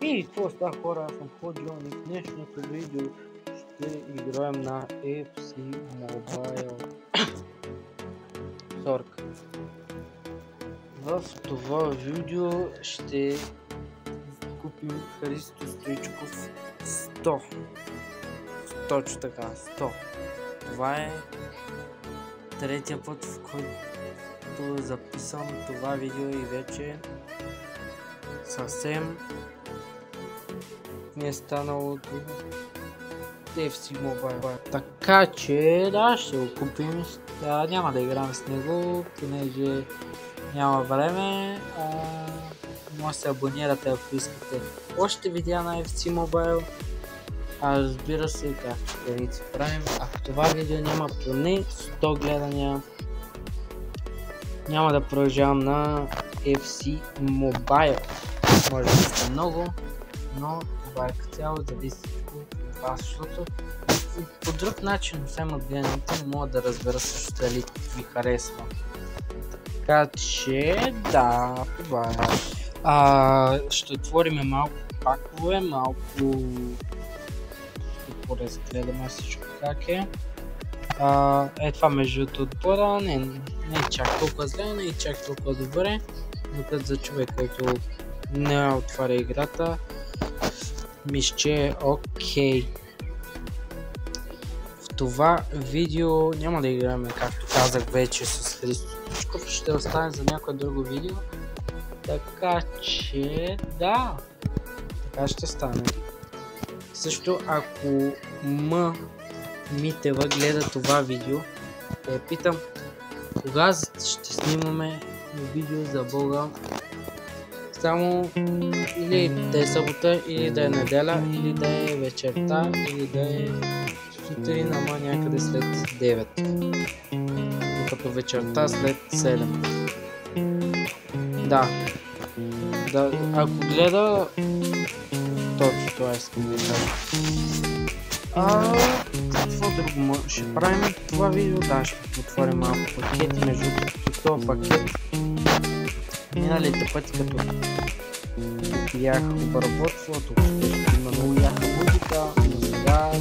И какво става, хора? Аз съм ходил и в днешното видео ще играем на FC Mobile. Сорка. В това видео ще купим Христо Стоичков 100. Точно така, 100. Това е третия път, в който записвам това видео и вече съвсем ми е станало до FC Mobile. Така че да, ще го купим. Няма да играм с него, понеже няма време. Може да се абонирате, ако искате още видеа на FC Mobile. Разбира се, както ще си правим, ако това видео няма поне 100 гледания, няма да продължавам на FC Mobile. Може да сте много, но това е като цяло, зависи от вас, защото по друг начин, освен от гледаните, не мога да разбера също дали ви харесва. Така че, да, това е. Ще отворим малко пакове, малко ще поразгледаме всичко как е. Това между отбора не е чак толкова зле, не е чак толкова добре, докато за човек, който не отваря играта, мисля, че е окей. В това видео няма да играме, както казах вече, с Христо Стоичков, ще остане за някое друго видео, така че да, така ще стане. Също ако Митева гледа това видео, я питам кога ще снимаме видео за Бога, само или да е събота, или да е неделя, или да е вечерта, или да е сутрин, ама някъде след 9, като вечерта след 7. Да, ако гледа, точно това искам да кажа. Какво друго ще правим това видео? Да, ще отворим малко пакети, между този пакет миналите пъти, като бях обработването, има много яка музика, но сега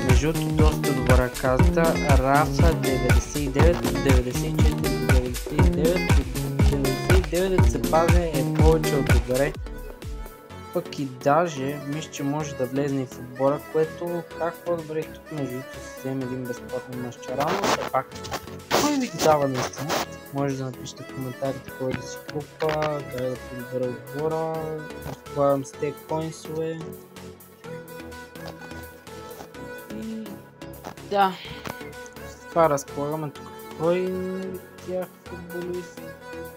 между доста добра казата, Рафа 99, 94, 99 да се пази е повече от добре. Пък и даже мисля, че може да влезне в отбора, което как по-добре тук между да си вземе един безплатен мъщарано, все пак кой ви дава наистина? Може да напишете в коментарите кой да си купа, къде да подбера отбора, разполагам с те коинсове. И да, с това разполагаме тук. Кой тях футболист?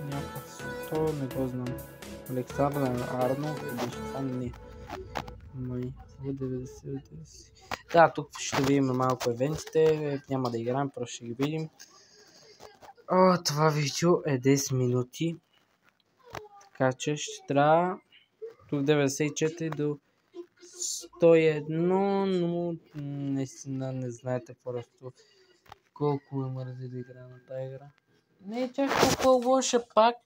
Някакъв 100, не го знам. Александър Арнолд, не. Май, 90. Да, тук ще видим малко евентите, няма да играем, просто ще ги видим. Това видео е 10 минути, така че ще трябва тук 94 до 101, но наистина не знаете просто колко ме мързи да игра на тази игра. Не е чак толкова лоша пак.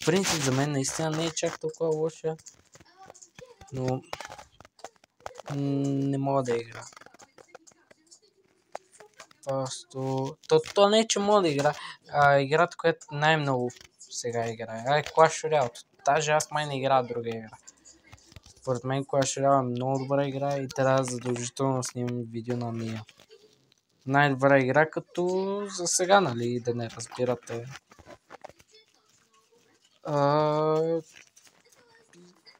В принцип за мен наистина не е чак толкова лоша, но не мога да игра. Просто то не е, че мога да игра, играта, която най-много сега играе е Clash Royale. Даже аз май не играя друга игра. Според мен Clash Royale е много добра игра и трябва задължително снимам видео на нея. Най-добра игра като за сега, нали, да не разбирате.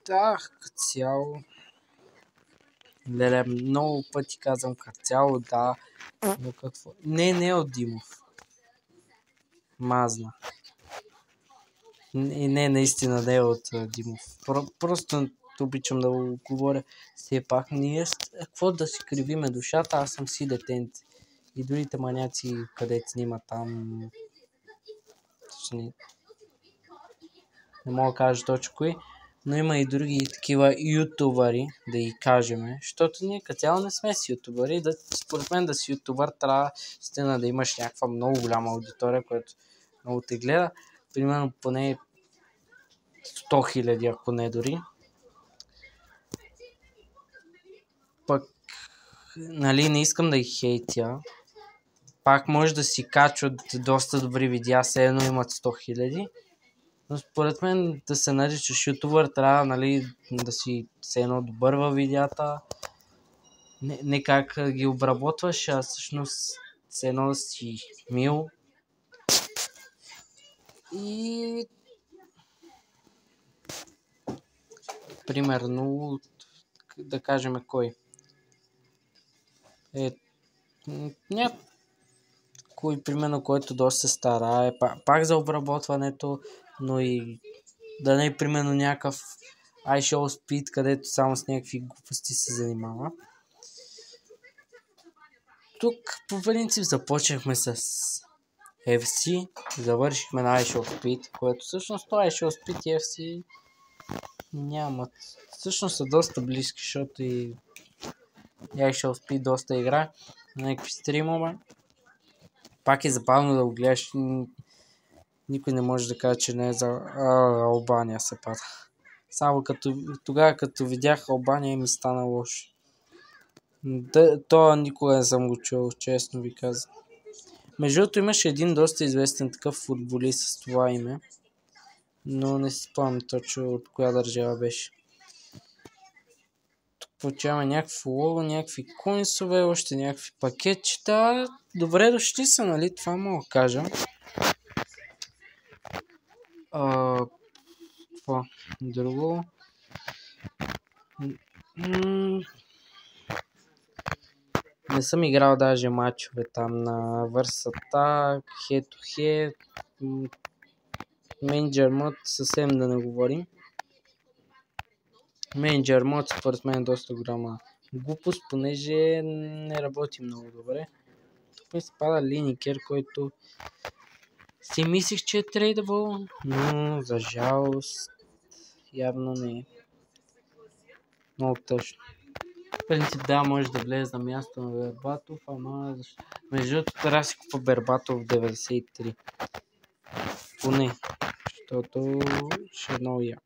Да, като цяло. Леле, много пъти казвам като цяло, да. Но какво? Не от Димов. Мазна. Не, наистина не е от Димов. Просто обичам да го говоря. Все пак ние, какво да си кривиме душата, аз съм си детенце. И другите маняци, където снимат там... Не мога да кажа точно кои, но има и други такива ютубъри, да ги кажем, защото ние като цяло не сме си ютубъри. Според мен да си ютубър трябва да имаш някаква много голяма аудитория, която много те гледа. Примерно поне 100 000, ако не дори. Пък, нали, не искам да ги хейтя. Пак може да си качват доста добри видеа, все едно имат 100 000. Но според мен да се наричаш ютубър, трябва, нали, да си все едно добър във видеята. Не как ги обработваш, а всъщност все едно да си мил. И примерно, да кажем кой. Някой, примерно, който доста се старае, пак за обработването, но и да не е, примерно, някакъв iShowSpeed, където само с някакви глупости се занимава. Тук, по принцип, започнахме с FC, завършихме на iShowSpeed, което всъщност това iShowSpeed и FC нямат. Всъщност са доста близки, защото и iShowSpeed доста игра на някакви стримове. Пак е забавно да го гледаш. Никой не може да каже, че не е за Албания се пада. Само тогава, като видях Албания, ми стана лошо. Това никога не съм го чул, честно ви казвам. Между другото имаше един доста известен такъв футболист с това име, но не си спомням точно от коя държава беше. Тук получаваме някакво лого, някакви коинсове, още някакви пакетчета. Добре дошли са, нали? Това мога да кажа. Какво? Друго? Не съм играл даже матчове там на Versattack, Head to Head, Manager Mode, съвсем да не говорим. Manager Mode според мен е доста голяма глупост, понеже не работи много добре. Тук ми се пада Lineker, който си мислих, че е трейдабъл, но за жалост явно не е. Много тъжно. В принцип да, може да влезе на място на Бербатов, ама защо? Между другото трябва да си купа Бербатов в 93. Поне, защото ще е много яко.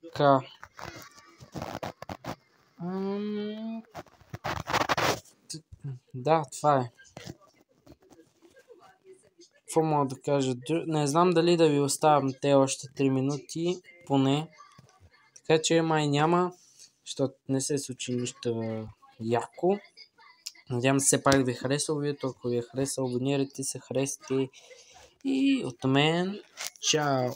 Така. Да, това е. Какво мога да кажа? Не знам дали да ви оставям те още 3 минути, поне. Така че май няма, защото не се случи нищо яко. Надявам се пак да ви е харесало видеото. Ако ви е харесало, абонирайте се, харесайте. И от мен, чао!